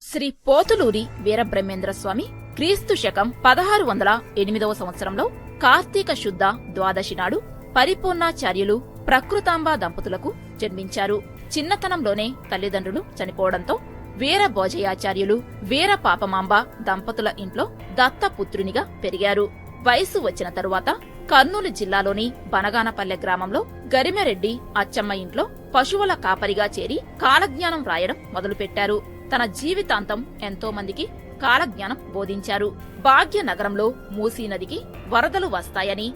శ్రీ పోతులూరి వీరబ్రహ్మేంద్రస్వామి క్రీస్తు శకం 1608 సంవత్సరంలో కార్తీక శుద్ధ ద్వాదశి నాడు పరిపూర్ణాచార్యులు ప్రకృతాంబ దంపతులకు జన్మించారు. చిన్నతనంలోనే తల్లిదండ్రులు చనిపోవడంతో వీరభోజయాచార్యులు వీరపాపమాంబ దంపతుల ఇంట్లో దత్తపుత్రునిగా పెరిగారు. వయసు వచ్చిన తరువాత కర్నూలు జిల్లాలోని బనగానపల్లె గ్రామంలో గరిమెరెడ్డి అచ్చమ్మ ఇంట్లో పశువుల కాపరిగా చేరి కాలజ్ఞానం రాయడం మొదలుపెట్టారు. తన జీవితాంతం ఎంతో మందికి కాలజ్ఞానం బోధించారు. భాగ్యనగరంలో మూసీ నదికి వరదలు వస్తాయని,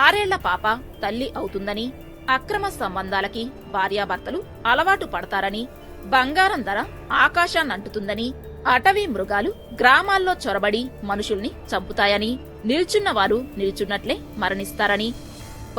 6 ఏళ్ల పాప తల్లి అవుతుందని, అక్రమ సంబంధాలకి భార్యాభర్తలు అలవాటు పడతారని, బంగారం ధర ఆకాశాన్నంటుతుందని, అటవీ మృగాలు గ్రామాల్లో చొరబడి మనుషుల్ని చంపుతాయని, నిల్చున్నవారు నిల్చున్నట్లే మరణిస్తారని,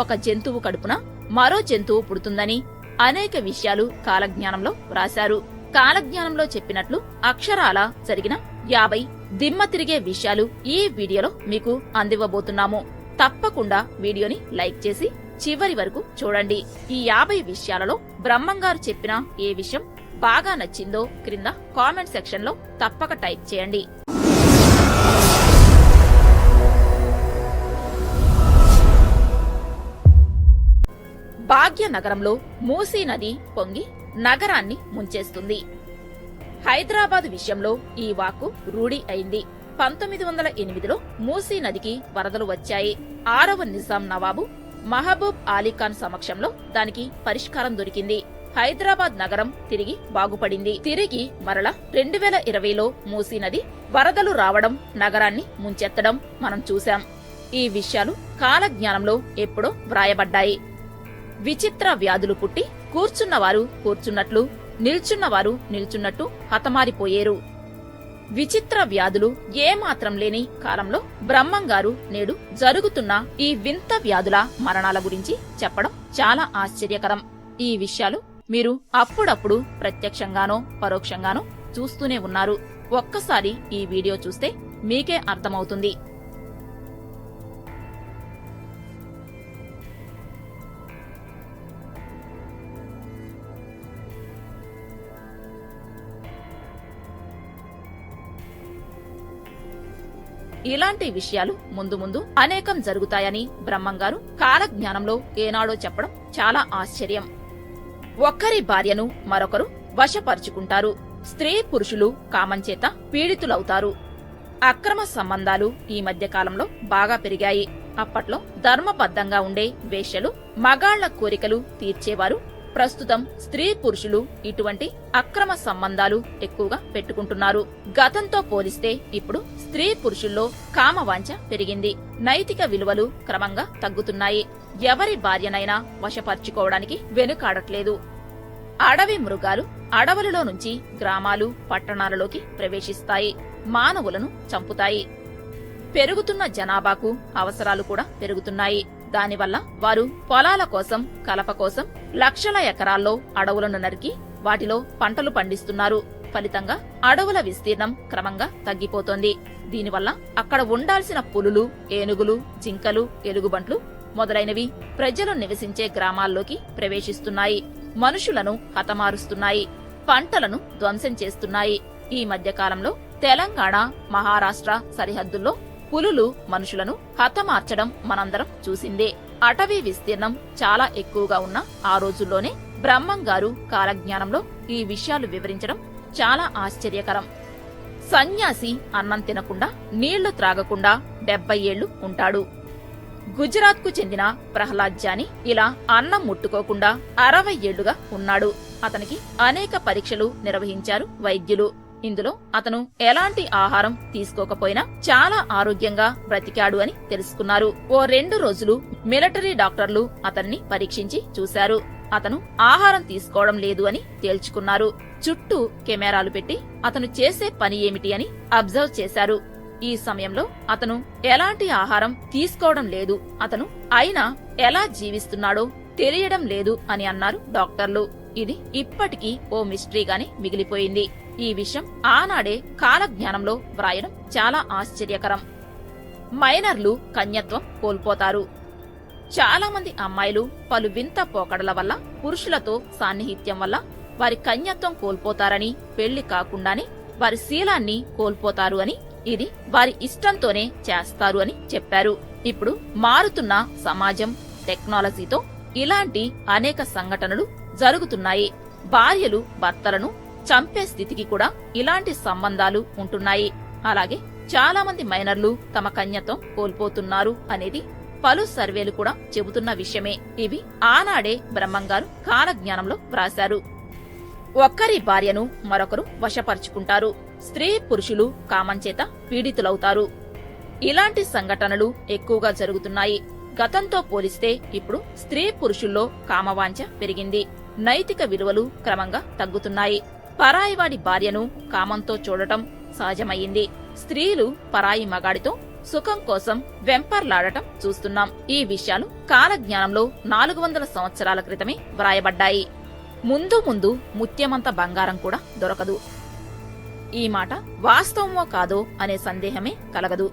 ఒక జంతువు కడుపున మరో జంతువు పుడుతుందని అనేక విషయాలు కాలజ్ఞానంలో రాశారు. కాలజ్ఞానంలో చెప్పినట్లు అక్షరాల జరిగిన 50 దిమ్మ తిరిగే విషయాలు ఈ వీడియోలో మీకు అందివ్వబోతున్నాము. తప్పకుండా వీడియోని లైక్ చేసి చివరి వరకు చూడండి. ఈ 50 విషయాలలో బ్రహ్మంగారు చెప్పిన ఏ విషయం బాగా నచ్చిందో క్రింద కామెంట్ సెక్షన్ లో తప్పక టైప్ చేయండి. భాగ్యనగరంలో మూసీ నది పొంగి నగరాన్ని ముంచేస్తుంది. హైదరాబాద్ విషయంలో ఈ వాక్కు రూఢి అయింది. 1908లో మూసీ నదికి వరదలు వచ్చాయి. 6వ నిజాం నవాబు మహబూబ్ అలీఖాన్ సమక్షంలో దానికి పరిష్కారం దొరికింది. హైదరాబాద్ నగరం తిరిగి బాగుపడింది. తిరిగి మరల 2020లో మూసీ నది వరదలు రావడం, నగరాన్ని ముంచెత్తడం మనం చూశాం. ఈ విషయాలు కాలజ్ఞానంలో ఎప్పుడో వ్రాయబడ్డాయి. విచిత్ర వ్యాధులు పుట్టి కూర్చున్నవారు కూర్చున్నట్లు, నిల్చున్నవారు నిల్చున్నట్టు హతమారిపోయేరు. విచిత్ర వ్యాధులు ఏమాత్రం లేని కాలంలో బ్రహ్మంగారు నేడు జరుగుతున్న ఈ వింత వ్యాధుల మరణాల గురించి చెప్పడం చాలా ఆశ్చర్యకరం. ఈ విషయాలు మీరు అప్పుడప్పుడు ప్రత్యక్షంగానో పరోక్షంగానో చూస్తూనే ఉన్నారు. ఒక్కసారి ఈ వీడియో చూస్తే మీకే అర్థమవుతుంది. ఇలాంటి విషయాలు ముందు ముందు అనేకం జరుగుతాయని బ్రహ్మంగారు కాలజ్ఞానంలో ఏనాడో చెప్పడం చాలా ఆశ్చర్యం. ఒక్కరి భార్యను మరొకరు వశపరుచుకుంటారు. స్త్రీ పురుషులు కామంచేత పీడితులవుతారు. అక్రమ సంబంధాలు ఈ మధ్య కాలంలో బాగా పెరిగాయి. అప్పట్లో ధర్మబద్ధంగా ఉండే వేశ్యలు, మగాళ్ల కోరికలు తీర్చేవారు ప్రస్తుతం స్త్రీ పురుషులు ఇటువంటి అక్రమ సంబంధాలు ఎక్కువగా పెట్టుకుంటున్నారు. గతంతో పోలిస్తే ఇప్పుడు స్త్రీ పురుషుల్లో కామవాంఛ పెరిగింది. నైతిక విలువలు క్రమంగా తగ్గుతున్నాయి. ఎవరి భార్యనైనా వశపర్చుకోవడానికి వెనుకాడట్లేదు. అడవి మృగాలు అడవులలో నుంచి గ్రామాలు, పట్టణాలలోకి ప్రవేశిస్తాయి. మానవులను చంపుతాయి. పెరుగుతున్న జనాభాకు అవసరాలు కూడా పెరుగుతున్నాయి. దానివల్ల వారు పొలాల కోసం, కలప కోసం లక్షల ఎకరాల్లో అడవులను నరికి వాటిలో పంటలు పండిస్తున్నారు. ఫలితంగా అడవుల విస్తీర్ణం క్రమంగా తగ్గిపోతోంది. దీనివల్ల అక్కడ ఉండాల్సిన పులులు, ఏనుగులు, జింకలు, ఎలుగుబంట్లు మొదలైనవి ప్రజలు నివసించే గ్రామాల్లోకి ప్రవేశిస్తున్నాయి. మనుషులను హతమారుస్తున్నాయి. పంటలను ధ్వంసం చేస్తున్నాయి. ఈ మధ్యకాలంలో తెలంగాణ, మహారాష్ట్ర సరిహద్దుల్లో పులులు మనుషులను హతమార్చడం మనందరం చూసిందే. అటవీ విస్తీర్ణం చాలా ఎక్కువగా ఉన్న ఆ రోజుల్లోనే బ్రహ్మంగారు కాలజ్ఞానంలో ఈ విషయాలు వివరించడం చాలా ఆశ్చర్యకరం. సన్యాసి అన్నం తినకుండా, నీళ్లు త్రాగకుండా 70 ఏళ్లు ఉంటాడు. గుజరాత్ కు చెందిన ప్రహ్లాద్ జాని ఇలా అన్నం ముట్టుకోకుండా 60 ఏళ్లుగా ఉన్నాడు. అతనికి అనేక పరీక్షలు నిర్వహించారు వైద్యులు. ఇందులో అతను ఎలాంటి ఆహారం తీసుకోకపోయినా చాలా ఆరోగ్యంగా బ్రతికాడు అని తెలుసుకున్నారు. ఓ 2 రోజులు మిలిటరీ డాక్టర్లు అతన్ని పరీక్షించి చూశారు. అతను ఆహారం తీసుకోవడం లేదు అని తేల్చుకున్నారు. చుట్టూ కెమెరాలు పెట్టి అతను చేసే పని ఏమిటి అని అబ్జర్వ్ చేశారు. ఈ సమయంలో అతను ఎలాంటి ఆహారం తీసుకోవడం లేదు, అతను అయినా ఎలా జీవిస్తున్నాడో తెలియడం లేదు అని అన్నారు డాక్టర్లు. ఇది ఇప్పటికీ ఓ మిస్టరీగానే మిగిలిపోయింది. ఈ విషయం ఆనాడే కాలజ్ఞానంలో వ్రాయడం చాలా ఆశ్చర్యకరం. మైనర్లు కన్యత్వం కోల్పోతారు. చాలా మంది అమ్మాయిలు పలు వింత పోకడల వల్ల, పురుషులతో సాన్నిహిత్యం వల్ల వారి కన్యత్వం కోల్పోతారని, పెళ్లి కాకుండానే వారి శీలాన్ని కోల్పోతారు అని, ఇది వారి ఇష్టంతోనే చేస్తారు అని చెప్పారు. ఇప్పుడు మారుతున్న సమాజం, టెక్నాలజీతో ఇలాంటి అనేక సంఘటనలు జరుగుతున్నాయి. భార్యలు భర్తలను చంపే స్థితికి కూడా ఇలాంటి సంబంధాలు ఉంటున్నాయి. అలాగే చాలా మంది మైనర్లు తమ కన్యత్వం కోల్పోతున్నారు అనేది పలు సర్వేలు కూడా చెబుతున్న విషయమే. ఇవి ఆనాడే బ్రహ్మంగారు కాలజ్ఞానంలో వ్రాశారు. ఒక్కరి భార్యను మరొకరు వశపరుచుకుంటారు. స్త్రీ పురుషులు కామంచేత పీడితులవుతారు. ఇలాంటి సంఘటనలు ఎక్కువగా జరుగుతున్నాయి. గతంతో పోలిస్తే ఇప్పుడు స్త్రీ పురుషుల్లో కామవాంఛ పెరిగింది. నైతిక విలువలు క్రమంగా తగ్గుతున్నాయి. పరాయివాడి భార్యను కామంతో చూడటం సహజమయ్యింది. స్త్రీలు పరాయి మగాడితో సుఖం కోసం వెంపర్లాడటం చూస్తున్నాం. ఈ విషయాలు కాలజ్ఞానంలో 400 సంవత్సరాల క్రితమే వ్రాయబడ్డాయి. ముందు ముందు ముత్యమంత బంగారం కూడా దొరకదు. ఈ మాట వాస్తవమో కాదో అనే సందేహమే కలగదు.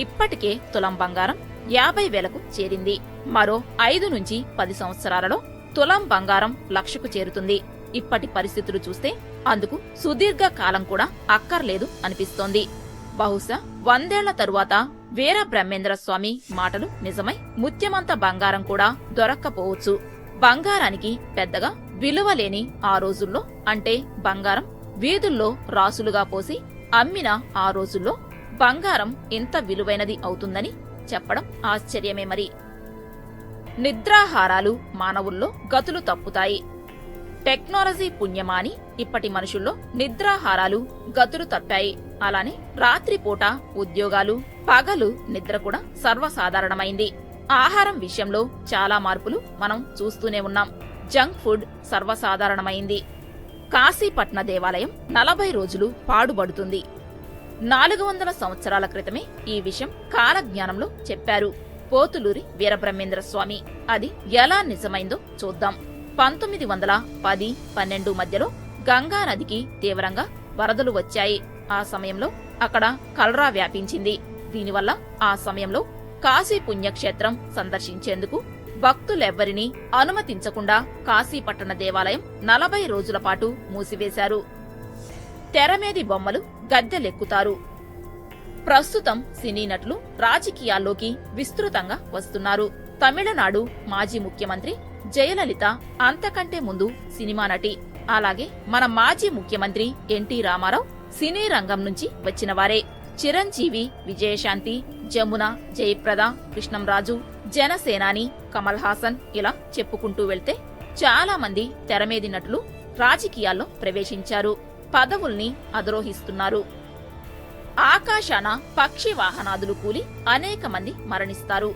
ఇప్పటికే తులం బంగారం 50,000కు చేరింది. మరో 5 నుంచి 10 సంవత్సరాలలో తులం బంగారం 1,00,000కు చేరుతుంది. ఇప్పటి పరిస్థితులు చూస్తే అందుకు సుదీర్ఘ కాలం కూడా అక్కర్లేదు అనిపిస్తోంది. బహుశా 100 ఏళ్ల తరువాత వీర బ్రహ్మేంద్ర స్వామి మాటలు నిజమై ముత్యమంత బంగారం కూడా దొరక్కపోవచ్చు. బంగారానికి పెద్దగా విలువలేని ఆ రోజుల్లో, అంటే బంగారం వీధుల్లో రాసులుగా పోసి అమ్మిన ఆ రోజుల్లో బంగారం ఇంత విలువైనది అవుతుందని చెప్పడం ఆశ్చర్యమే. మరి నిద్రాహారాలు మానవుల్లో గతులు తప్పుతాయి. టెక్నాలజీ పుణ్యమాని ఇప్పటి మనుషుల్లో నిద్రాహారాలు గతులు తప్పాయి. అలానే రాత్రిపూట ఉద్యోగాలు, పగలు నిద్ర కూడా సర్వసాధారణమైంది. ఆహారం విషయంలో చాలా మార్పులు మనం చూస్తూనే ఉన్నాం. Junk food సర్వసాధారణమైంది. కాశీపట్న దేవాలయం 40 రోజులు పాడుబడుతుంది. 400 సంవత్సరాల క్రితమే ఈ విషయం కాలజ్ఞానంలో చెప్పారు పోతులూరి వీరబ్రహ్మేంద్ర స్వామి. అది ఎలా నిజమైందో చూద్దాం. 1910-12 మధ్యలో గంగా నదికి తీవ్రంగా వరదలు వచ్చాయి. ఆ సమయంలో అక్కడ కలరా వ్యాపించింది. దీనివల్ల ఆ సమయంలో కాశీ పుణ్యక్షేత్రం సందర్శించేందుకు భక్తులెవ్వరినీ అనుమతించకుండా కాశీపట్టణ దేవాలయం 40 రోజుల పాటు మూసివేశారు. తెరమీది బొమ్మలు గద్దెలెక్కుతారు. ప్రస్తుతం సినీ నటులు రాజకీయాల్లోకి విస్తృతంగా వస్తున్నారు. తమిళనాడు మాజీ ముఖ్యమంత్రి జయలలిత అంతకంటే ముందు సినిమా నటి. అలాగే మన మాజీ ముఖ్యమంత్రి ఎన్టీ రామారావు సినీ రంగం నుంచి వచ్చినవారే. చిరంజీవి, విజయశాంతి, జమున, జయప్రద, కృష్ణంరాజు, జనసేనాని, కమల్ హాసన్, ఇలా చెప్పుకుంటూ వెళ్తే చాలా మంది తెరమీది నటులు రాజకీయాల్లో ప్రవేశించారు. పదవుల్ని అధిరోహిస్తున్నారు. ఆకాశాన పక్షి వాహనాదులు కూలి అనేక మంది మరణిస్తారు.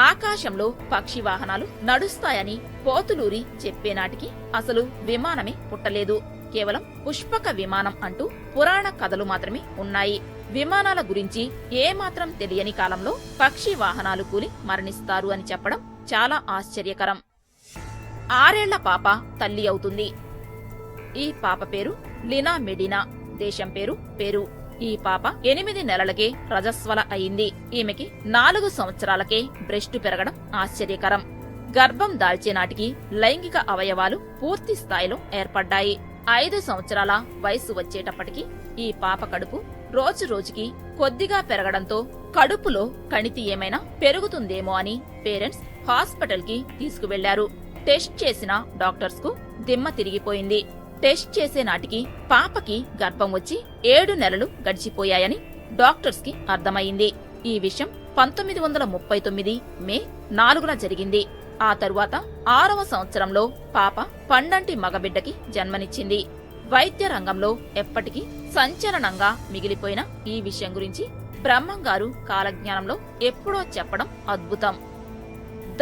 ఆకాశంలో పక్షి వాహనాలు నడుస్తాయని పోతులూరి చెప్పేనాటికి అసలు విమానమే పుట్టలేదు. కేవలం పుష్పక విమానం అంటూ పురాణ కథలు మాత్రమే ఉన్నాయి. విమానాల గురించి ఏమాత్రం తెలియని కాలంలో పక్షి వాహనాలు కూలి మరణిస్తారు అని చెప్పడం చాలా ఆశ్చర్యకరం. 6 ఏళ్ల పాప తల్లి అవుతుంది. ఈ పాప పేరు లినా మెడినా. దేశం పేరు పెరు. ఈ పాప 8 నెలలకే రజస్వల అయింది. ఈమెకి 4 సంవత్సరాలకే బ్రెస్టు పెరగడం ఆశ్చర్యకరం. గర్భం దాల్చే నాటికి లైంగిక అవయవాలు పూర్తి స్థాయిలో ఏర్పడ్డాయి. 5 సంవత్సరాల వయస్సు వచ్చేటప్పటికి ఈ పాప కడుపు రోజు రోజుకి కొద్దిగా పెరగడంతో కడుపులో కణితి ఏమైనా పెరుగుతుందేమో అని పేరెంట్స్ హాస్పిటల్ కి తీసుకువెళ్లారు. టెస్ట్ చేసిన డాక్టర్స్ కు దిమ్మ తిరిగిపోయింది. టెస్ట్ చేసే నాటికి పాపకి గర్భం వచ్చి 7 నెలలు గడిచిపోయాయని డాక్టర్స్ కి అర్థమైంది. ఈ విషయం 1939 మే 4న జరిగింది. ఆ తరువాత 6వ సంవత్సరంలో పాప పండంటి మగబిడ్డకి జన్మనిచ్చింది. వైద్య రంగంలో ఎప్పటికీ సంచలనంగా మిగిలిపోయిన ఈ విషయం గురించి బ్రహ్మంగారు కాలజ్ఞానంలో ఎప్పుడో చెప్పడం అద్భుతం.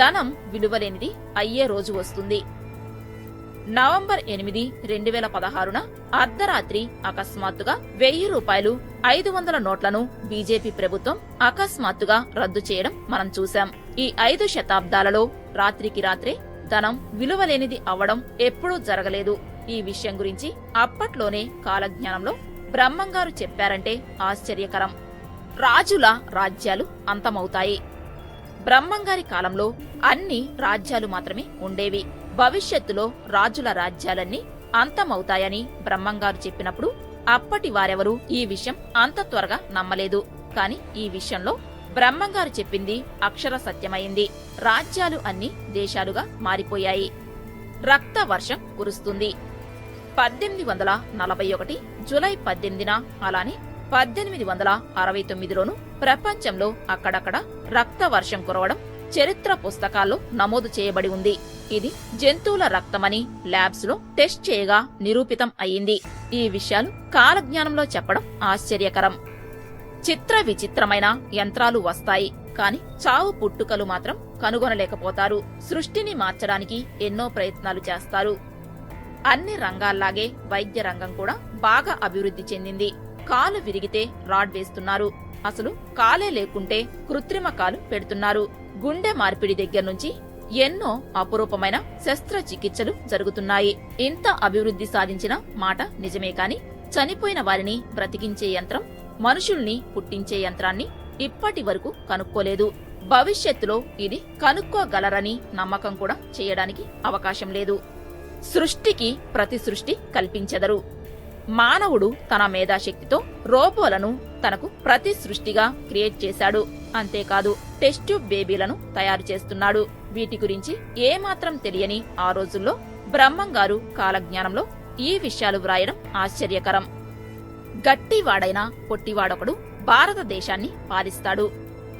ధనం విలువలేనిది అయ్యే రోజు వస్తుంది. నవంబర్ 8, 2016న అర్ధరాత్రి అకస్మాత్తుగా 1000 రూపాయలు 500 నోట్లను బీజేపీ ప్రభుత్వం అకస్మాత్తుగా రద్దు చేయడం మనం చూశాం. ఈ 5 శతాబ్దాలలో రాత్రికి రాత్రే ధనం విలువలేనిది అవ్వడం ఎప్పుడూ జరగలేదు. ఈ విషయం గురించి అప్పట్లోనే కాలజ్ఞానంలో బ్రహ్మంగారు చెప్పారంటే ఆశ్చర్యకరం. రాజుల రాజ్యాలు అంతమవుతాయి. బ్రహ్మంగారి కాలంలో అన్ని రాజ్యాలు మాత్రమే ఉండేవి. భవిష్యత్తులో రాజుల రాజ్యాలన్నీ అంతమవుతాయని బ్రహ్మంగారు చెప్పినప్పుడు అప్పటి వారెవరూ ఈ విషయం అంత త్వరగా నమ్మలేదు. కాని ఈ విషయంలో బ్రహ్మంగారు చెప్పింది అక్షర సత్యమైంది. రాజ్యాలు అన్ని దేశాలుగా మారిపోయాయి. రక్త వర్షం కురుస్తుంది. 1841 జూలై 18న అలానే 1869లోనూ ప్రపంచంలో అక్కడక్కడ రక్త వర్షం కురవడం చరిత్ర పుస్తకాల్లో నమోదు చేయబడి ఉంది. ఇది జంతువుల రక్తమని ల్యాబ్స్ లో టెస్ట్ చేయగా నిరూపితం అయింది. ఈ విషయాలు కాలజ్ఞానంలో చెప్పడం ఆశ్చర్యకరం. చిత్ర విచిత్రమైన యంత్రాలు వస్తాయి, కాని చావు పుట్టుకలు మాత్రం కనుగొనలేకపోతారు. సృష్టిని మార్చడానికి ఎన్నో ప్రయత్నాలు చేస్తారు. అన్ని రంగాల్లాగే వైద్య రంగం కూడా బాగా అభివృద్ధి చెందింది. కాలు విరిగితే రాడ్ వేస్తున్నారు. అసలు కాలే లేకుంటే కృత్రిమ కాలు పెడుతున్నారు. గుండె మార్పిడి దగ్గర నుంచి ఎన్నో అపురూపమైన శస్త్రచికిత్సలు జరుగుతున్నాయి. ఇంత అభివృద్ధి సాధించిన మాట నిజమే కాని చనిపోయిన వారిని బ్రతికించే యంత్రం, మనుషుల్ని పుట్టించే యంత్రాన్ని ఇప్పటి వరకు కనుక్కోలేదు. భవిష్యత్తులో ఇది కనుక్కోగలరని నమ్మకం కూడా చేయడానికి అవకాశం లేదు. సృష్టికి ప్రతి సృష్టి కల్పించెదరు. మానవుడు తన మేధాశక్తితో రోబోలను తనకు ప్రతి సృష్టిగా క్రియేట్ చేశాడు. అంతేకాదు టెస్ట్ ట్యూబ్ బేబీలను తయారు చేస్తున్నాడు. వీటి గురించి ఏమాత్రం తెలియని ఆ రోజుల్లో బ్రహ్మంగారు కాలజ్ఞానంలో ఈ విషయాలు వ్రాయడం ఆశ్చర్యకరం. గట్టివాడైన పొట్టివాడొకడు భారతదేశాన్ని పాలిస్తాడు.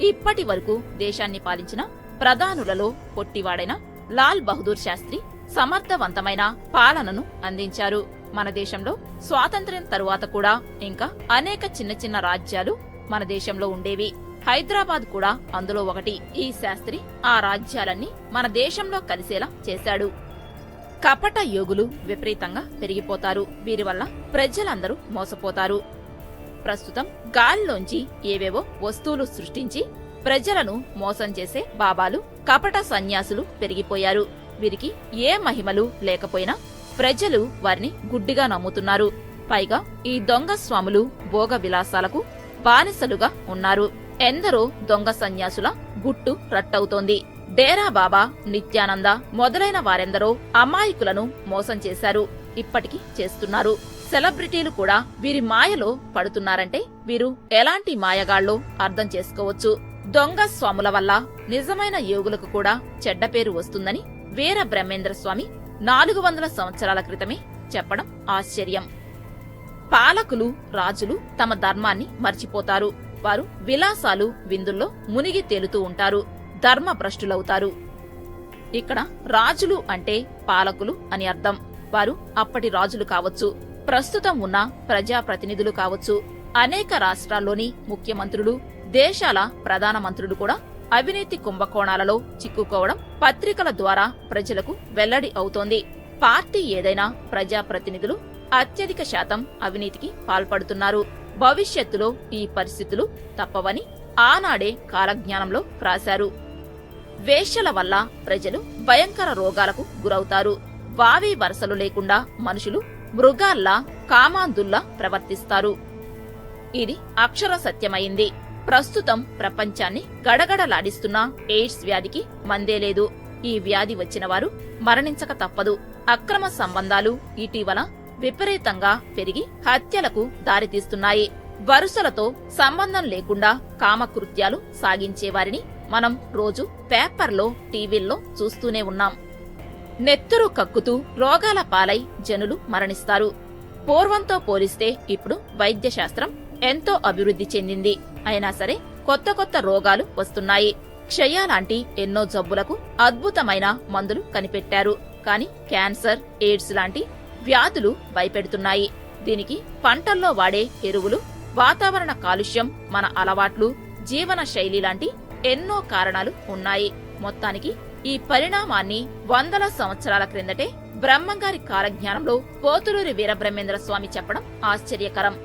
ఇప్పటి వరకు దేశాన్ని పాలించిన ప్రధానులలో పొట్టివాడైన లాల్ బహదూర్ శాస్త్రి సమర్థవంతమైన పాలనను అందించారు. మన దేశంలో స్వాతంత్ర్యం తరువాత కూడా ఇంకా అనేక చిన్న చిన్న రాజ్యాలు మన దేశంలో ఉండేవి. హైదరాబాద్ కూడా అందులో ఒకటి. ఈ శాస్త్రి ఆ రాజ్యాలన్నీ మన దేశంలో కలిసేలా చేశాడు. కపట యోగులు విపరీతంగా పెరిగిపోతారు. వీరి వల్ల ప్రజలందరూ మోసపోతారు. ప్రస్తుతం గాలిలోంచి ఏవేవో వస్తువులు సృష్టించి ప్రజలను మోసం చేసే బాబాలు, కపట సన్యాసులు పెరిగిపోయారు. వీరికి ఏ మహిమలు లేకపోయినా ప్రజలు వారిని గుడ్డిగా నమ్ముతున్నారు. పైగా ఈ దొంగ స్వాములు భోగ విలాసాలకు బానిసలుగా ఉన్నారు. ఎందరో దొంగ సన్యాసుల గుట్టు రట్టవుతోంది. డేరా బాబా, నిత్యానంద మొదలైన వారెందరో అమాయకులను మోసం చేశారు, ఇప్పటికీ చేస్తున్నారు. సెలబ్రిటీలు కూడా వీరి మాయలో పడుతున్నారంటే వీరు ఎలాంటి మాయగాళ్లో అర్థం చేసుకోవచ్చు. దొంగ స్వాముల వల్ల నిజమైన యోగులకు కూడా చెడ్డ పేరు వస్తుందని వీర బ్రహ్మేంద్ర స్వామి 400 సంవత్సరాల క్రితమే చెప్పడం ఆశ్చర్యం. పాలకులు, రాజులు తమ ధర్మాన్ని మర్చిపోతారు. వారు విలాసాలు, విందుల్లో మునిగి తేలుతూ ఉంటారు. ధర్మభ్రష్టులవుతారు. ఇక్కడ రాజులు అంటే పాలకులు అని అర్థం. వారు అప్పటి రాజులు కావచ్చు, ప్రస్తుతం ఉన్న ప్రజాప్రతినిధులు కావచ్చు. అనేక రాష్ట్రాల్లోని ముఖ్యమంత్రులు, దేశాల ప్రధానమంత్రులు కూడా అవినీతి కుంభకోణాలలో చిక్కుకోవడం పత్రికల ద్వారా ప్రజలకు వెల్లడి అవుతోంది. పార్టీ ఏదైనా ప్రజాప్రతినిధులు అత్యధిక శాతం అవినీతికి పాల్పడుతున్నారు. భవిష్యత్తులో ఈ పరిస్థితులు తప్పవని ఆనాడే కాలజ్ఞానంలో రాశారు. వేశ్యల వల్ల ప్రజలు భయంకర రోగాలకు గురవుతారు. వావి వరసలు లేకుండా మనుషులు మృగాల్లా, కామాంధుల్లా ప్రవర్తిస్తారు. ఇది అక్షర సత్యమైంది. ప్రస్తుతం ప్రపంచాన్ని గడగడలాడిస్తున్న ఎయిడ్స్ వ్యాధికి మందే లేదు. ఈ వ్యాధి వచ్చిన వారు మరణించక తప్పదు. అక్రమ సంబంధాలు ఇటీవల విపరీతంగా పెరిగి హత్యలకు దారితీస్తున్నాయి. వరుసలతో సంబంధం లేకుండా కామకృత్యాలు సాగించేవారిని మనం రోజు పేపర్లో, టీవీల్లో చూస్తూనే ఉన్నాం. నెత్తురు కక్కుతూ రోగాల పాలై జనులు మరణిస్తారు. పూర్వంతో పోలిస్తే ఇప్పుడు వైద్య శాస్త్రం ఎంతో అభివృద్ధి చెందింది. అయినా సరే కొత్త కొత్త రోగాలు వస్తున్నాయి. క్షయ లాంటి ఎన్నో జబ్బులకు అద్భుతమైన మందులు కనిపెట్టారు. కాని క్యాన్సర్, ఎయిడ్స్ లాంటి వ్యాధులు భయపెడుతున్నాయి. దీనికి పంటల్లో వాడే ఎరువులు, వాతావరణ కాలుష్యం, మన అలవాట్లు, జీవన శైలి లాంటి ఎన్నో కారణాలు ఉన్నాయి. మొత్తానికి ఈ పరిణామాన్ని 100 సంవత్సరాల క్రిందటే బ్రహ్మంగారి కాలజ్ఞానంలో పోతులూరి వీరబ్రహ్మేంద్ర స్వామి చెప్పడం ఆశ్చర్యకరం.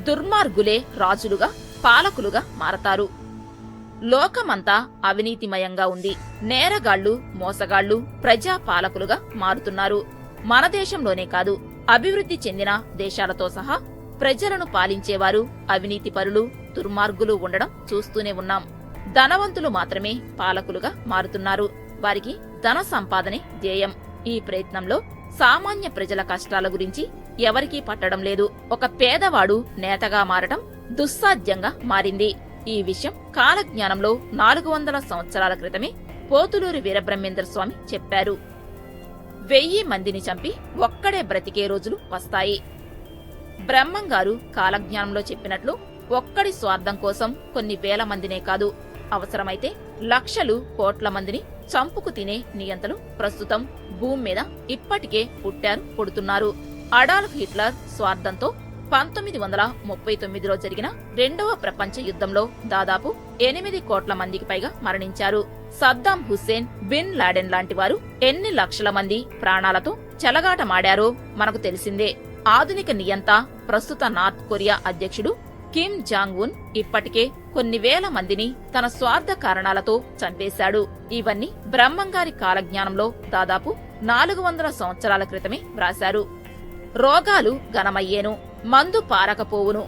దుర్మార్గులే రాజులుగా, పాలకులుగా మారతారు. లోకమంతా అవినీతిమయంగా ఉంది. నేరగాళ్లు, మోసగాళ్లు ప్రజాపాలకులుగా మారుతున్నారు. మన దేశంలోనే కాదు, అభివృద్ధి చెందిన దేశాలతో సహా ప్రజలను పాలించేవారు అవినీతిపరులు, దుర్మార్గులు ఉండడం చూస్తూనే ఉన్నాం. ధనవంతులు మాత్రమే పాలకులుగా మారుతున్నారు. వారికి ధన సంపాదనే ధ్యేయం. ఈ ప్రయత్నంలో సామాన్య ప్రజల కష్టాల గురించి ఎవరికీ పట్టడం లేదు. ఒక పేదవాడు నేతగా మారటం దుస్సాధ్యంగా మారింది. ఈ విషయం కాలజ్ఞానంలో 400 సంవత్సరాల క్రితమే పోతులూరి వీరబ్రహ్మేంద్ర స్వామి చెప్పారు. 1000 మందిని చంపి ఒక్కడే బ్రతికే రోజులు వస్తాయి. బ్రహ్మంగారు కాలజ్ఞానంలో చెప్పినట్లు ఒక్కడి స్వార్థం కోసం కొన్ని వేల మందినే కాదు, అవసరమైతే లక్షలు కోట్ల మందిని చంపుకు తినే నియంతలు ప్రస్తుతం భూమి మీద ఇప్పటికే పుట్టారు, పుడుతున్నారు. అడాల్ఫ్ హిట్లర్ స్వార్థంతో 1939లో జరిగిన రెండవ ప్రపంచ యుద్ధంలో దాదాపు 8 కోట్ల మందికి పైగా మరణించారు. సద్దాం హుస్సేన్, బిన్ లాడెన్ లాంటి వారు ఎన్ని లక్షల మంది ప్రాణాలతో చెలగాటమాడారో మనకు తెలిసిందే. ఆధునిక నియంత, ప్రస్తుత నార్త్ కొరియా అధ్యక్షుడు కిమ్ జాంగ్ ఉన్ ఇప్పటికే కొన్ని వేల మందిని తన స్వార్థ కారణాలతో చంపేశాడు. ఇవన్నీ బ్రహ్మంగారి కాలజ్ఞానంలో దాదాపు 400 సంవత్సరాల క్రితమే వ్రాశారు. రోగాలు ఘనమయ్యేను, మందు పారకపోవును.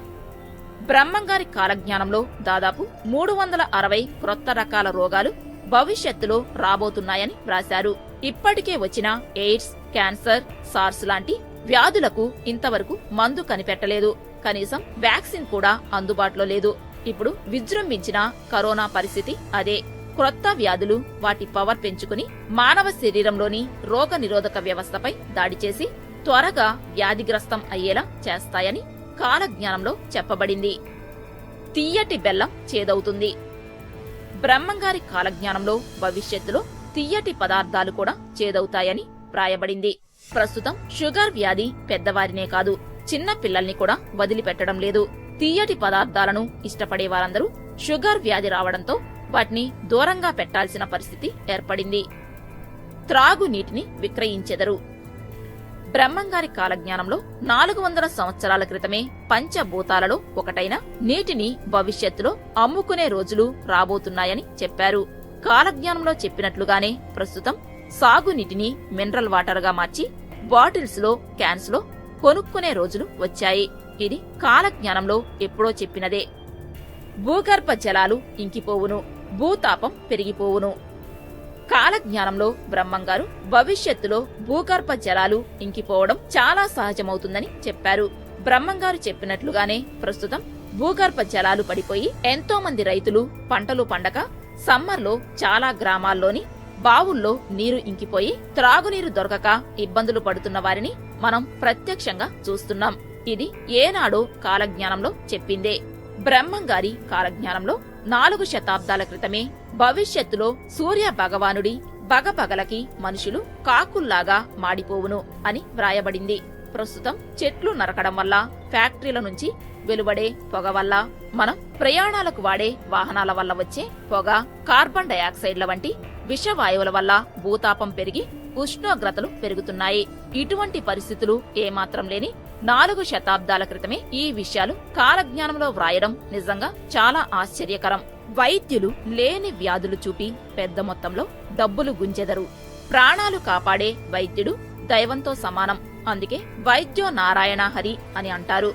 బ్రహ్మంగారి కాలజ్ఞానంలో దాదాపు 360 క్రొత్త రకాల రోగాలు భవిష్యత్తులో రాబోతున్నాయని వ్రాశారు. ఇప్పటికే వచ్చిన ఎయిడ్స్, క్యాన్సర్, సార్స్ లాంటి వ్యాధులకు ఇంతవరకు మందు కనిపెట్టలేదు. కనీసం వ్యాక్సిన్ కూడా అందుబాటులో లేదు. ఇప్పుడు విజృంభించిన కరోనా పరిస్థితి అదే. క్రొత్త వ్యాధులు వాటి పవర్ పెంచుకుని మానవ శరీరంలోని రోగ నిరోధక వ్యవస్థపై దాడి చేసి త్వరగా వ్యాధిగ్రస్తం అయ్యేలా చేస్తాయని కాలజ్ఞానంలో చెప్పబడింది. తియ్యటి బెల్లం చేదవుతుంది. బ్రహ్మంగారి కాలజ్ఞానంలో భవిష్యత్తులో తియ్యటి పదార్థాలు కూడా చేదవుతాయని వ్రాయబడింది. ప్రస్తుతం షుగర్ వ్యాధి పెద్దవారినే కాదు, చిన్న పిల్లల్ని కూడా వదిలిపెట్టడం లేదు. తియ్యటి పదార్థాలను ఇష్టపడే వారందరూ షుగర్ వ్యాధి రావడంతో వాటిని దూరంగా పెట్టాల్సిన పరిస్థితి ఏర్పడింది. త్రాగునీటిని విక్రయించెదరు. బ్రహ్మంగారి కాలజ్ఞానంలో 400 సంవత్సరాల క్రితమే పంచభూతాలలో ఒకటైన నీటిని భవిష్యత్తులో అమ్ముకునే రోజులు రాబోతున్నాయని చెప్పారు. కాలజ్ఞానంలో చెప్పినట్లుగానే ప్రస్తుతం సాగునీటిని మినరల్ వాటర్ గా మార్చి బాటిల్స్ లో, క్యాన్స్ లో కొనుక్కునే రోజులు వచ్చాయి. ఇది కాలజ్ఞానంలో ఎప్పుడో చెప్పినదే. భూగర్భ జలాలు ఇంకిపోవును, భూతాపం పెరిగిపోవును. కాలజ్ఞానంలో బ్రహ్మంగారు భవిష్యత్తులో భూగర్భ జలాలు ఇంకిపోవడం చాలా సహజమవుతుందని చెప్పారు. బ్రహ్మంగారు చెప్పినట్లుగానే ప్రస్తుతం భూగర్భ జలాలు పడిపోయి ఎంతో మంది రైతులు పంటలు పండక సమ్మర్లో చాలా గ్రామాల్లోని బావుల్లో నీరు ఇంకిపోయి త్రాగునీరు దొరకక ఇబ్బందులు పడుతున్న వారిని మనం ప్రత్యక్షంగా చూస్తున్నాం. ఇది ఏనాడో కాలజ్ఞానంలో చెప్పిందే. బ్రహ్మంగారి కాలజ్ఞానంలో 4 శతాబ్దాల క్రితమే భవిష్యత్తులో సూర్య భగవానుడి బగబగలకి మనుషులు కాకుల్లాగా మాడిపోవును అని వ్రాయబడింది. ప్రస్తుతం చెట్లు నరకడం వల్ల, ఫ్యాక్టరీల నుంచి వెలువడే పొగ వల్ల, మనం ప్రయాణాలకు వాడే వాహనాల వల్ల వచ్చే పొగ, కార్బన్ డయాక్సైడ్ల వంటి విషవాయువుల వల్ల భూతాపం పెరిగి ఉష్ణోగ్రతలు పెరుగుతున్నాయి. ఇటువంటి పరిస్థితులు ఏమాత్రం లేని 4 శతాబ్దాల క్రితమే ఈ విషయాలు కాలజ్ఞానంలో వ్రాయడం నిజంగా చాలా ఆశ్చర్యకరం. వైద్యులు లేని వ్యాధులు చూపి పెద్ద మొత్తంలో డబ్బులు గుంజెదరు. ప్రాణాలు కాపాడే వైద్యుడు దైవంతో సమానం. అందుకే వైద్యో నారాయణ హరి అని అంటారు.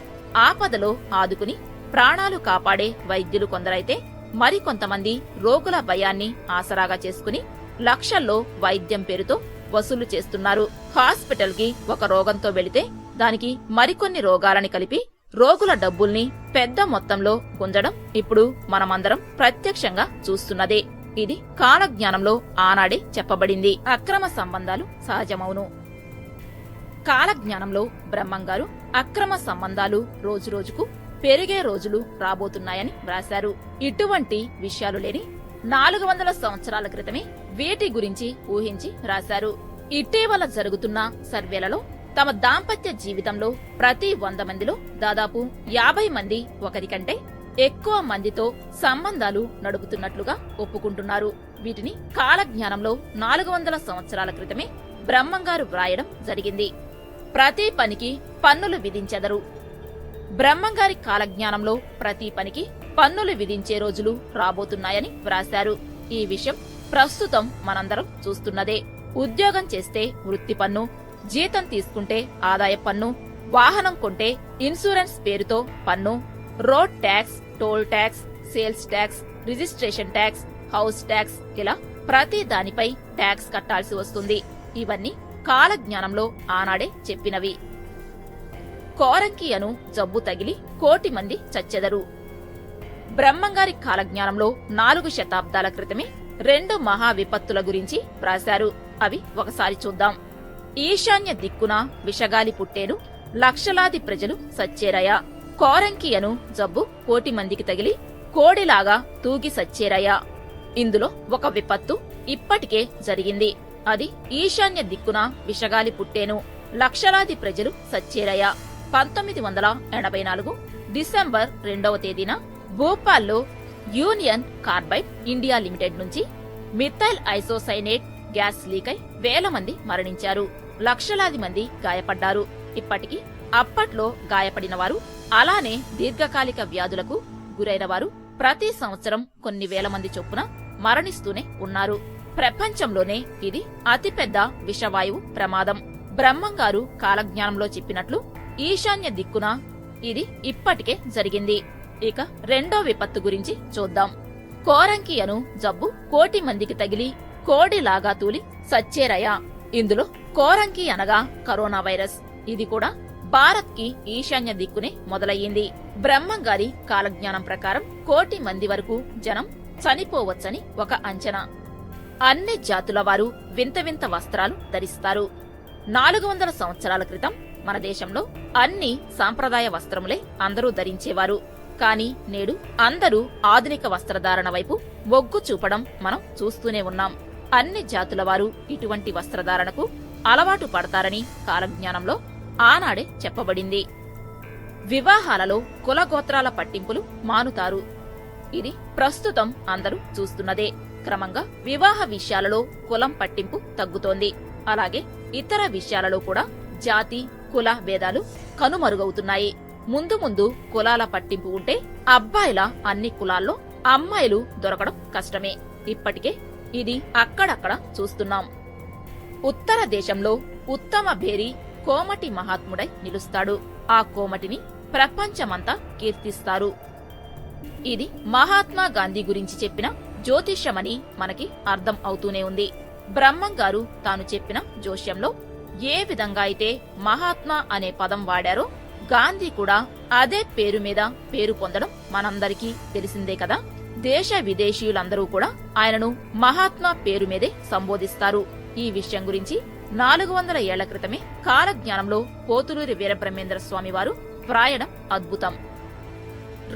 ఆపదలో ఆదుకుని ప్రాణాలు కాపాడే వైద్యులు కొందరైతే, మరికొంతమంది రోగుల భయాన్ని ఆసరాగా చేసుకుని లక్షల్లో వైద్యం పేరుతో వసూలు చేస్తున్నారు. హాస్పిటల్ కి ఒక రోగంతో వెళితే దానికి మరికొన్ని రోగాలని కలిపి రోగుల డబ్బుల్ని పెద్ద మొత్తంలో గుంజడం ఇప్పుడు మనమందరం ప్రత్యక్షంగా చూస్తున్నదే. ఇది కాలజ్ఞానంలో ఆనాడే చెప్పబడింది. అక్రమ సంబంధాలు సహజమవును. కాలజ్ఞానంలో బ్రహ్మంగారు అక్రమ సంబంధాలు రోజురోజుకు పెరిగే రోజులు రాబోతున్నాయని వ్రాశారు. ఇటువంటి విషయాలు లేని 400 సంవత్సరాల క్రితమే వీటి గురించి ఊహించి రాశారు. ఇటీవల జరుగుతున్న సర్వేలలో తమ దాంపత్య జీవితంలో ప్రతి 100 మందిలో దాదాపు 50 మంది ఒకరి కంటే ఎక్కువ మందితో సంబంధాలు నడుపుతున్నట్లుగా ఒప్పుకుంటున్నారు. వీటిని కాలజ్ఞానంలో 400 సంవత్సరాల క్రితమే బ్రహ్మంగారు వ్రాయడం జరిగింది. ప్రతి పనికి పన్నులు విధించెదరు. బ్రహ్మంగారి కాలజ్ఞానంలో ప్రతి పనికి పన్నులు విధించే రోజులు రాబోతున్నాయని వ్రాశారు. ఈ విషయం ప్రస్తుతం మనందరం చూస్తున్నదే. ఉద్యోగం చేస్తే వృత్తి పన్ను, జీతం తీసుకుంటే ఆదాయ పన్ను, వాహనం కొంటే ఇన్సూరెన్స్ పేరుతో పన్ను, road tax, toll tax, sales tax, registration tax, house tax, ఇలా ప్రతి దానిపై ట్యాక్స్ కట్టాల్సి వస్తుంది. ఇవన్నీ కాలజ్ఞానంలో ఆనాడే చెప్పినవి. కోరంకి అను జబ్బు తగిలి 1 కోటి మంది చచ్చెదరు. బ్రహ్మంగారి కాలజ్ఞానంలో 4 శతాబ్దాల క్రితమే 2 మహా విపత్తుల గురించి వ్రాశారు. అవి ఒకసారి చూద్దాం. ఈశాన్య దిక్కున విషగాలి పుట్టేను, లక్షలాది ప్రజలు సచ్చేరయా. కోరంకి అను జబ్బు 1 కోటి మందికి తగిలి కోడిలాగా తూగి సచ్చేరయా. ఇందులో ఒక విపత్తు ఇప్పటికే జరిగింది. అది ఈశాన్య దిక్కున విషగాలి పుట్టేను, లక్షలాది ప్రజలు సచ్చేరయా. 1984 డిసెంబర్ 2వ తేదీన భోపాల్లో యూనియన్ కార్బైడ్ ఇండియా లిమిటెడ్ నుంచి మిథైల్ ఐసోసైనేట్ గ్యాస్ లీకై వేల మంది మరణించారు, లక్షలాది మంది గాయపడ్డారు. ఇప్పటికీ అప్పట్లో గాయపడిన వారు, అలానే దీర్ఘకాలిక వ్యాధులకు గురైన వారు ప్రతి సంవత్సరం కొన్ని వేల మంది చొప్పున మరణిస్తూనే ఉన్నారు. ప్రపంచంలోనే ఇది అతిపెద్ద విషవాయువు ప్రమాదం. బ్రహ్మంగారు కాలజ్ఞానంలో చెప్పినట్లు ఈశాన్య దిక్కున ఇది ఇప్పటికే జరిగింది. ఇక రెండో విపత్తు గురించి చూద్దాం. కోరంకి అను జబ్బు 1 కోటి మందికి తగిలి కోడిలాగా తూలి సచ్చేరయా. ఇందులో కోరంకి అనగా కరోనా వైరస్. ఇది కూడా భారత్ కి ఈశాన్య దిక్కునే మొదలయ్యింది. బ్రహ్మంగారి కాలజ్ఞానం ప్రకారం 1 కోటి మంది వరకు జనం చనిపోవచ్చని ఒక అంచనా. అన్ని జాతుల వారు వింత వింత వస్త్రాలు ధరిస్తారు. 400 సంవత్సరాల క్రితం మన దేశంలో అన్ని సాంప్రదాయ వస్త్రములే అందరూ ధరించేవారు. కాని నేడు అందరూ ఆధునిక వస్త్రధారణ వైపు మొగ్గు చూపడం మనం చూస్తూనే ఉన్నాం. అన్ని జాతుల వారు ఇటువంటి వస్త్రధారణకు అలవాటు పడతారని కాలజ్ఞానంలో ఆనాడే చెప్పబడింది. వివాహాలలో కులగోత్రాల పట్టింపులు మానుతారు. ఇది ప్రస్తుతం అందరూ చూస్తున్నదే. క్రమంగా వివాహ విషయాలలో కులం పట్టింపు తగ్గుతోంది. అలాగే ఇతర విషయాలలో కూడా జాతి కుల భేదాలు కనుమరుగవుతున్నాయి. ముందు ముందు కులాల పట్టింపు ఉంటే అబ్బాయిల అన్ని కులాల్లో అమ్మాయిలు దొరకడం కష్టమే. ఇప్పటికే ఇది అక్కడక్కడ చూస్తున్నాం. ఉత్తర దేశంలో ఉత్తమ భేరి కోమటి మహాత్ముడై నిలుస్తాడు. ఆ కోమటిని ప్రపంచమంతా కీర్తిస్తారు. ఇది మహాత్మా గాంధీ గురించి చెప్పిన జ్యోతిష్యమని మనకి అర్థం అవుతూనే ఉంది. బ్రహ్మంగారు తాను చెప్పిన జోష్యంలో ఏ విధంగా అయితే మహాత్మా అనే పదం వాడారో గాంధీ కూడా అదే పేరు మీద పేరు పొందడం మనందరికీ తెలిసిందే కదా. దేశ విదేశీయులందరూ కూడా ఆయనను మహాత్మా పేరు మీదే సంబోధిస్తారు. ఈ విషయం గురించి 400 ఏళ్ల క్రితమే కాలజ్ఞానంలో పోతులూరి వీరబ్రహ్మేంద్ర స్వామి వారు వ్రాయడం అద్భుతం.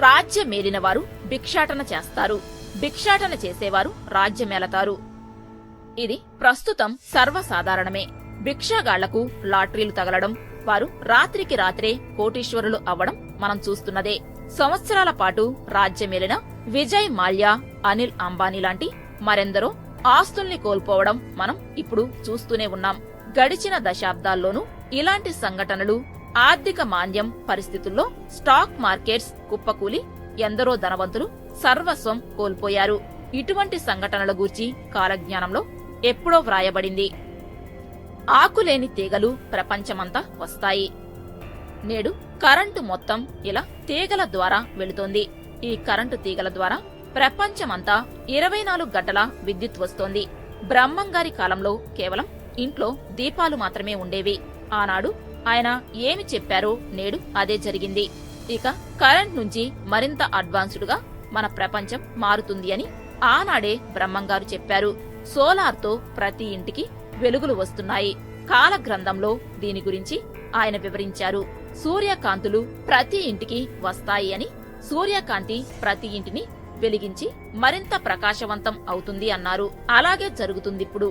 రాజ్యమేలిన వారు భిక్షాటన చేస్తారు, భిక్షాటన చేసేవారు రాజ్యమేలతారు. ఇది ప్రస్తుతం సర్వసాధారణమే. భిక్షగాళ్లకు లాటరీలు తగలడం, వారు రాత్రికి రాత్రే కోటీశ్వరులు అవ్వడం మనం చూస్తున్నదే. సంవత్సరాల పాటు రాజ్యమేలిన విజయ్ మాల్యా, అనిల్ అంబానీ లాంటి మరెందరో ఆస్తుల్ని కోల్పోవడం మనం ఇప్పుడు చూస్తూనే ఉన్నాం. గడిచిన దశాబ్దాల్లోనూ ఇలాంటి సంఘటనలు, ఆర్థిక మాంద్యం పరిస్థితుల్లో స్టాక్ మార్కెట్స్ కుప్పకూలి ఎందరో ధనవంతులు సర్వస్వం కోల్పోయారు. ఇటువంటి సంఘటనల గూర్చి కాలజ్ఞానంలో ఎప్పుడో వ్రాయబడింది. ఆకులేని తీగలు ప్రపంచమంతా వస్తాయి. నేడు కరెంటు మొత్తం ఇలా తీగల ద్వారా వెళుతోంది. ఈ కరెంటు తీగల ద్వారా ప్రపంచమంతా 24 గంటల విద్యుత్ వస్తోంది. బ్రహ్మంగారి కాలంలో కేవలం ఇంట్లో దీపాలు మాత్రమే ఉండేవి. ఆనాడు ఆయన ఏమి చెప్పారో నేడు అదే జరిగింది. ఇక కరెంట్ నుంచి మరింత అడ్వాన్స్డ్ గా మన ప్రపంచం మారుతుంది అని ఆనాడే బ్రహ్మంగారు చెప్పారు. సోలార్తో ప్రతి ఇంటికి వెలుగులు వస్తున్నాయి. కాలగ్రంథంలో దీని గురించి ఆయన వివరించారు. సూర్యకాంతులు ప్రతి ఇంటికి వస్తాయి అని, సూర్యకాంతి ప్రతి ఇంటిని వెలిగించి మరింత ప్రకాశవంతం అవుతుంది అన్నారు. అలాగే జరుగుతుందిప్పుడు.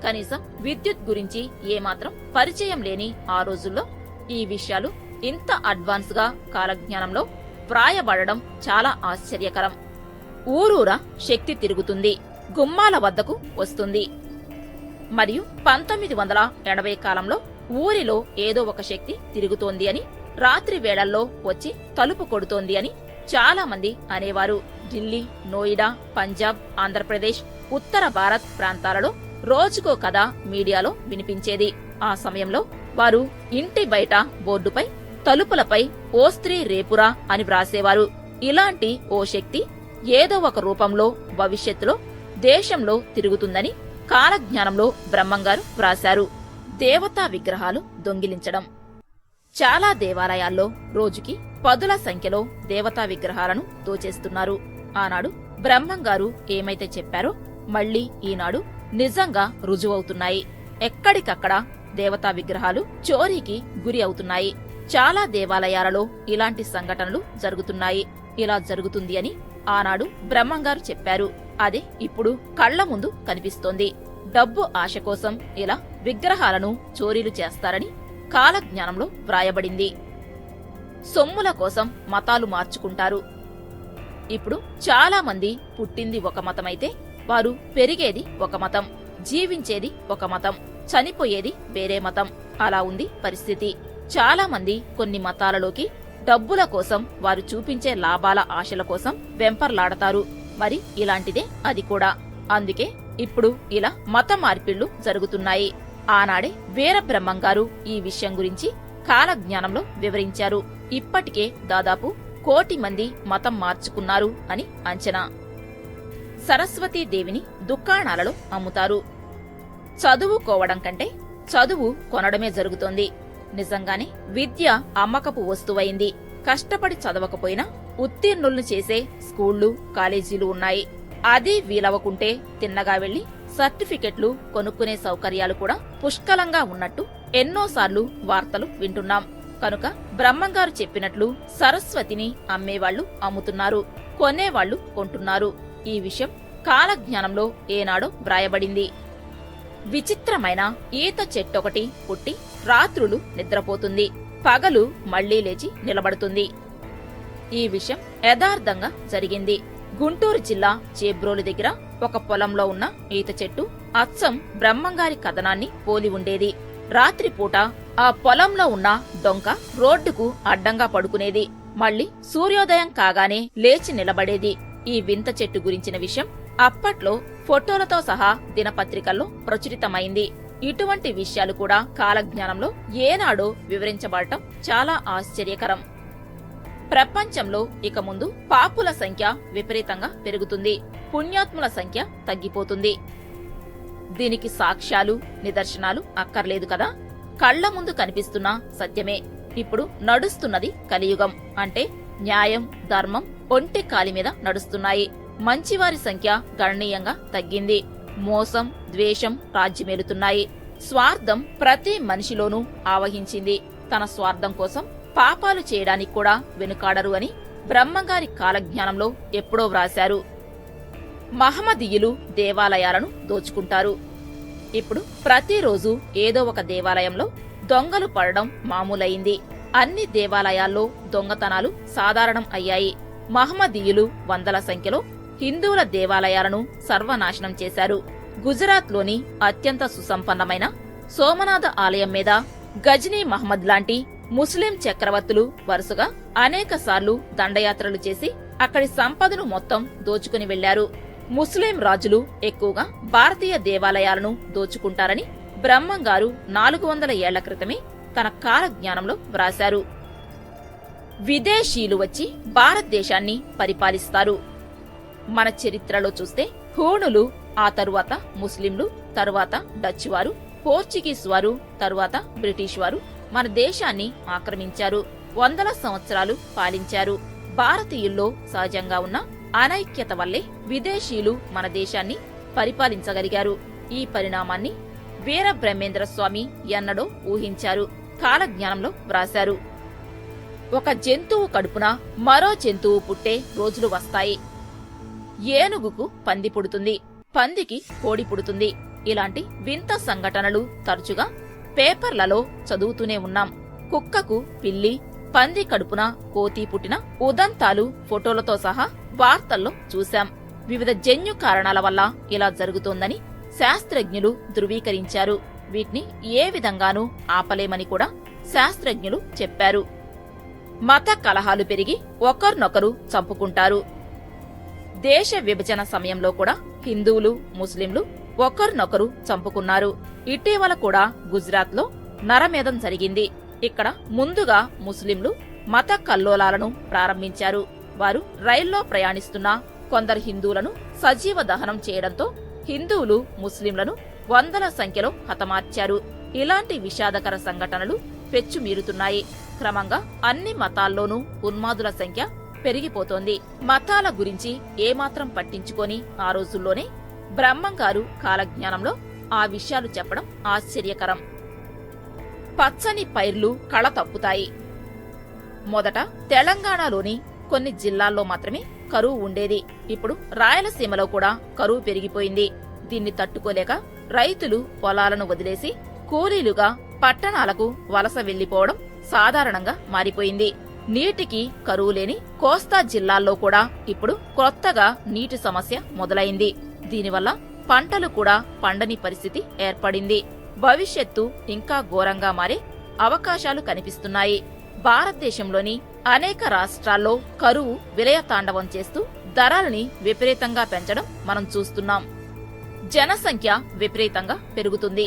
కనీసం విద్యుత్ గురించి ఏమాత్రం పరిచయం లేని ఆ రోజుల్లో ఈ విషయాలు ఇంత అడ్వాన్స్ గా కాలజ్ఞానంలో వ్రాయబడడం చాలా ఆశ్చర్యకరం. ఊరూరా శక్తి తిరుగుతుంది, గుమ్మాల వద్దకు వస్తుంది. మరియు 1980 కాలంలో ఊరిలో ఏదో ఒక శక్తి తిరుగుతోంది అని, రాత్రి వేళల్లో వచ్చి తలుపు కొడుతోంది అని చాలా మంది అనేవారు. ఢిల్లీ, నోయిడా, పంజాబ్, ఆంధ్రప్రదేశ్, ఉత్తర భారత్ ప్రాంతాలలో రోజుకో కథ మీడియాలో వినిపించేది. ఆ సమయంలో వారు ఇంటి బయట బోర్డుపై, తలుపులపై ఓ స్త్రీ రేపురా అని వ్రాసేవారు. ఇలాంటి ఓ శక్తి ఏదో ఒక రూపంలో భవిష్యత్తులో దేశంలో తిరుగుతుందని కాలజ్ఞానంలో బ్రహ్మంగారు వ్రాశారు. దేవతా విగ్రహాలు దొంగిలించడం. చాలా దేవాలయాల్లో రోజుకి పదుల సంఖ్యలో దేవతా విగ్రహాలను దోచేస్తున్నారు. ఆనాడు బ్రహ్మంగారు ఏమైతే చెప్పారో మళ్లీ ఈనాడు నిజంగా రుజువవుతున్నాయి. ఎక్కడికక్కడ దేవతా విగ్రహాలు చోరీకి గురి అవుతున్నాయి. చాలా దేవాలయాలలో ఇలాంటి సంఘటనలు జరుగుతున్నాయి. ఇలా జరుగుతుంది అని ఆనాడు బ్రహ్మంగారు చెప్పారు. అదే ఇప్పుడు కళ్ల ముందు కనిపిస్తోంది. డబ్బు ఆశ కోసం ఇలా విగ్రహాలను చోరీలు చేస్తారని కాలజ్ఞానంలో వ్రాయబడింది. సొమ్ముల కోసం మతాలు మార్చుకుంటారు. ఇప్పుడు చాలా మంది పుట్టింది ఒక మతమైతే వారు పెరిగేది ఒక మతం, జీవించేది ఒక మతం, చనిపోయేది వేరే మతం. అలా ఉంది పరిస్థితి. చాలా మంది కొన్ని మతాలలోకి డబ్బుల కోసం, వారు చూపించే లాభాల ఆశల కోసం వెంపర్లాడతారు. మరి ఇలాంటిదే అది కూడా. అందుకే ఇప్పుడు ఇలా మత మార్పిళ్లు జరుగుతున్నాయి. ఆనాడే వీరబ్రహ్మంగారు ఈ విషయం గురించి కాలజ్ఞానంలో వివరించారు. ఇప్పటికే దాదాపు 1 కోటి మంది మతం మార్చుకున్నారు అని అంచనా. సరస్వతీదేవిని దుకాణాలలో అమ్ముతారు. చదువుకోవడం కంటే చదువు కొనడమే జరుగుతోంది. నిజంగానే విద్య అమ్మకపు వస్తువైంది. కష్టపడి చదవకపోయినా ఉత్తీర్ణుల్ని చేసే స్కూళ్లు, కాలేజీలు ఉన్నాయి. అది వీలవకుంటే తిన్నగా వెళ్లి సర్టిఫికెట్లు కొనుక్కునే సౌకర్యాలు కూడా పుష్కలంగా ఉన్నట్టు ఎన్నోసార్లు వార్తలు వింటున్నాం. కనుక బ్రహ్మంగారు చెప్పినట్లు సరస్వతిని అమ్మేవాళ్లు అమ్ముతున్నారు, కొనేవాళ్లు కొంటున్నారు. ఈ విషయం కాలజ్ఞానంలో ఏనాడో వ్రాయబడింది. విచిత్రమైన ఈత చెట్టొకటి పుట్టి రాత్రులు నిద్రపోతుంది, పగలు మళ్లీ లేచి నిలబడుతుంది. ఈ విషయం యథార్థంగా జరిగింది. గుంటూరు జిల్లా చేబ్రోలు దగ్గర ఒక పొలంలో ఉన్న ఈత చెట్టు అచ్చం బ్రహ్మంగారి కథనాన్ని పోలి ఉండేది. రాత్రిపూట ఆ పొలంలో ఉన్న డొంక రోడ్డుకు అడ్డంగా పడుకునేది. మళ్లీ సూర్యోదయం కాగానే లేచి నిలబడేది. ఈ వింత చెట్టు గురించిన విషయం అప్పట్లో ఫోటోలతో సహా దినపత్రికల్లో ప్రచురితమైంది. ఇటువంటి విషయాలు కూడా కాలజ్ఞానంలో ఏనాడో వివరించబడటం చాలా ఆశ్చర్యకరం. ప్రపంచంలో ఇక ముందు పాపుల సంఖ్య విపరీతంగా పెరుగుతుంది, పుణ్యాత్ముల సంఖ్య తగ్గిపోతుంది. దీనికి సాక్ష్యాలు, నిదర్శనాలు అక్కర్లేదు కదా. కళ్ల ముందు కనిపిస్తున్న సత్యమే. ఇప్పుడు నడుస్తున్నది కలియుగం. అంటే న్యాయం, ధర్మం ఒంటి కాలి మీద నడుస్తున్నాయి. మంచివారి సంఖ్య గణనీయంగా తగ్గింది. మోసం, ద్వేషం రాజ్యమేలుతున్నాయి. స్వార్థం ప్రతి మనిషిలోనూ ఆవహించింది. తన స్వార్థం కోసం పాపాలు చేయడానికి కూడా వెనుకాడరు అని బ్రహ్మంగారి కాలజ్ఞానంలో ఎప్పుడో వ్రాశారు. మహమ్మదీయులు దేవాలయాలను దోచుకుంటారు. ఇప్పుడు ప్రతిరోజు ఏదో ఒక దేవాలయంలో దొంగలు పడడం మామూలైంది. అన్ని దేవాలయాల్లో దొంగతనాలు సాధారణం అయ్యాయి. మహమ్మదీయులు వందల సంఖ్యలో హిందువుల దేవాలయాలను సర్వనాశనం చేశారు. గుజరాత్లోని అత్యంత సుసంపన్నమైన సోమనాథ ఆలయం మీద గజనీ మహమ్మద్ లాంటి ముస్లిం చక్రవర్తులు వరుసగా అనేకసార్లు దండయాత్రలు చేసి అక్కడి సంపదను మొత్తం దోచుకుని వెళ్లారు. ముస్లిం రాజులు ఎక్కువగా భారతీయ దేవాలయాలను దోచుకుంటారని బ్రహ్మంగారు 400 ఏళ్ల క్రితమే తన కాలజ్ఞానంలో వ్రాశారు. విదేశీయులు వచ్చి భారతదేశాన్ని పరిపాలిస్తారు. మన చరిత్రలో చూస్తే హూణులు, ఆ తరువాత ముస్లింలు, తరువాత డచ్ వారు, పోర్చుగీస్ వారు, తరువాత బ్రిటిష్ వారు మన దేశాన్ని ఆక్రమించారు. వందల సంవత్సరాలు పాలించారు. భారతీయుల్లో సహజంగా ఉన్న అనైక్యత వల్లే విదేశీయులు మన దేశాన్ని పరిపాలించగలిగారు. ఈ పరిణామాన్ని వీరబ్రహ్మేంద్ర స్వామి ఎన్నడో ఊహించారు, కాలజ్ఞానంలో వ్రాశారు. ఒక జంతువు కడుపున మరో జంతువు పుట్టే రోజులు వస్తాయి. ఏనుగుకు పంది పుడుతుంది, పందికి కోడి పుడుతుంది. ఇలాంటి వింత సంఘటనలు తరచుగా పేపర్లలో చదువుతూనే ఉన్నాం. కుక్కకు పిల్లి, పంది కడుపున కోతి పుట్టిన ఉదంతాలు ఫోటోలతో సహా వార్తల్లో చూశాం. వివిధ జన్యు కారణాల వల్ల ఇలా జరుగుతోందని శాస్త్రజ్ఞులు ధృవీకరించారు. వీటిని ఏ విధంగానూ ఆపలేమని కూడా శాస్త్రజ్ఞులు చెప్పారు. మత కలహాలు పెరిగి ఒకరినొకరు చంపుకుంటారు. దేశ విభజన సమయంలో కూడా హిందువులు, ముస్లింలు ఒకరినొకరు చంపుకున్నారు. ఇటీవల కూడా గుజరాత్లో నరమేధం జరిగింది. ఇక్కడ ముందుగా ముస్లింలు మత కల్లోలాలను ప్రారంభించారు. వారు రైల్లో ప్రయాణిస్తున్న కొందరు హిందువులను సజీవ దహనం చేయడంతో హిందువులు ముస్లింలను వందల సంఖ్యలో హతమార్చారు. ఇలాంటి విషాదకర సంఘటనలు పెచ్చుమీరుతున్నాయి. క్రమంగా అన్ని మతాల్లోనూ ఉన్మాదుల సంఖ్య పెరిగిపోతోంది. మతాల గురించి ఏమాత్రం పట్టించుకొని ఆ రోజుల్లోనే బ్రహ్మంగారు కాలజ్ఞానంలో ఆ విషయాలు చెప్పడం ఆశ్చర్యకరం. పచ్చని పైర్లు కళ తప్పుతాయి. మొదట తెలంగాణలోని కొన్ని జిల్లాల్లో మాత్రమే కరువు ఉండేది. ఇప్పుడు రాయలసీమలో కూడా కరువు పెరిగిపోయింది. దీన్ని తట్టుకోలేక రైతులు పొలాలను వదిలేసి కూలీలుగా పట్టణాలకు వలస వెళ్లిపోవడం సాధారణంగా మారిపోయింది. నీటికి కరువు లేని కోస్తా జిల్లాల్లో కూడా ఇప్పుడు కొత్తగా నీటి సమస్య మొదలైంది. దీనివల్ల పంటలు కూడా పండని పరిస్థితి ఏర్పడింది. భవిష్యత్తు ఇంకా ఘోరంగా మారే అవకాశాలు కనిపిస్తున్నాయి. భారతదేశంలోని అనేక రాష్ట్రాల్లో కరువు విలయతాండవం చేస్తూ ధరలని విపరీతంగా పెంచడం మనం చూస్తున్నాం. జనసంఖ్య విపరీతంగా పెరుగుతుంది.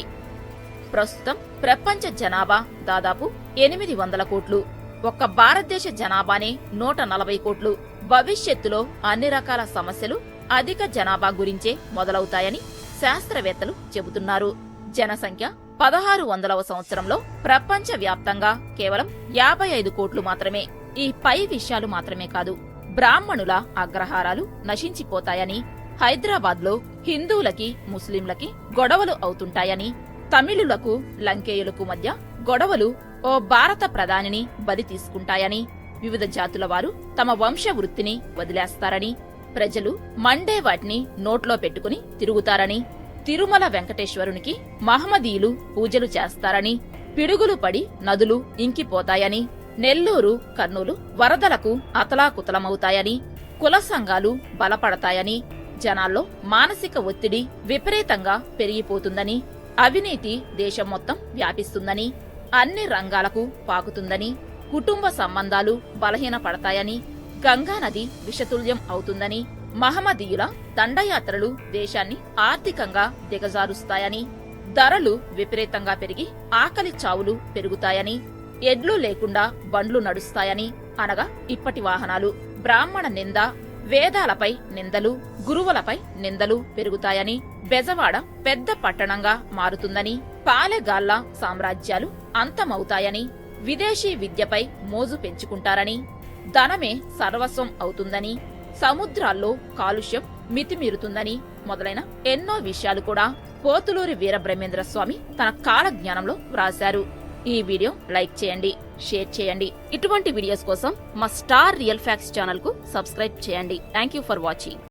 ప్రస్తుతం ప్రపంచ జనాభా దాదాపు 800 కోట్లు. ఒక్క భారతదేశ జనాభానే 140 కోట్లు. భవిష్యత్తులో అన్ని రకాల సమస్యలు అధిక జనాభా గురించే మొదలవుతాయని శాస్త్రవేత్తలు చెబుతున్నారు. జనసంఖ్య 1600వ సంవత్సరంలో ప్రపంచ వ్యాప్తంగా కేవలం 55 కోట్లు మాత్రమే. ఈ పై విషయాలు మాత్రమే కాదు, బ్రాహ్మణుల అగ్రహారాలు నశించిపోతాయని, హైదరాబాద్లో హిందువులకి ముస్లింలకి గొడవలు అవుతుంటాయని, తమిళులకు లంకేయులకు మధ్య గొడవలు ఓ భారత ప్రధానిని బలి తీసుకుంటాయని, వివిధ జాతుల వారు తమ వంశవృత్తిని వదిలేస్తారని, ప్రజలు మండే వాటిని నోట్లో పెట్టుకుని తిరుగుతారని, తిరుమల వెంకటేశ్వరునికి మహమ్మదీయులు పూజలు చేస్తారని, పిడుగులు పడి నదులు ఇంకిపోతాయని, నెల్లూరు కర్నూలు వరదలకు అతలాకుతలమవుతాయని, కుల సంఘాలు బలపడతాయని, జనాల్లో మానసిక ఒత్తిడి విపరీతంగా పెరిగిపోతుందని, అవినీతి దేశం మొత్తం వ్యాపిస్తుందని, అన్ని రంగాలకు పాకుతుందని, కుటుంబ సంబంధాలు బలహీనపడతాయని, గంగానది విషతుల్యం అవుతుందని, మహమ్మదీయుల దండయాత్రలు దేశాన్ని ఆర్థికంగా దిగజారుస్తాయని, ధరలు విపరీతంగా పెరిగి ఆకలి చావులు పెరుగుతాయని, ఎడ్లు లేకుండా బండ్లు నడుస్తాయని, అనగా ఇప్పటి వాహనాలు, బ్రాహ్మణ నింద, వేదాలపై నిందలు, గురువులపై నిందలు పెరుగుతాయని, బెజవాడ పెద్ద పట్టణంగా మారుతుందని, పాలెగాళ్ల సామ్రాజ్యాలు అంతమవుతాయని, విదేశీ విద్యపై మోజు పెంచుకుంటారని, ధనమే సర్వస్వం అవుతుందని, సముద్రాల్లో కాలుష్యం మితిమీరుతుందని మొదలైన ఎన్నో విషయాలు కూడా పోతులూరి వీరబ్రహ్మేంద్ర స్వామి తన కాలజ్ఞానంలో వ్రాశారు. ఈ వీడియో లైక్ చేయండి, షేర్ చేయండి. ఇటువంటి వీడియోస్ కోసం మా స్టార్ రియల్ ఫ్యాక్ట్స్ ఛానల్ కు సబ్స్క్రైబ్ చేయండి. Thank you for watching.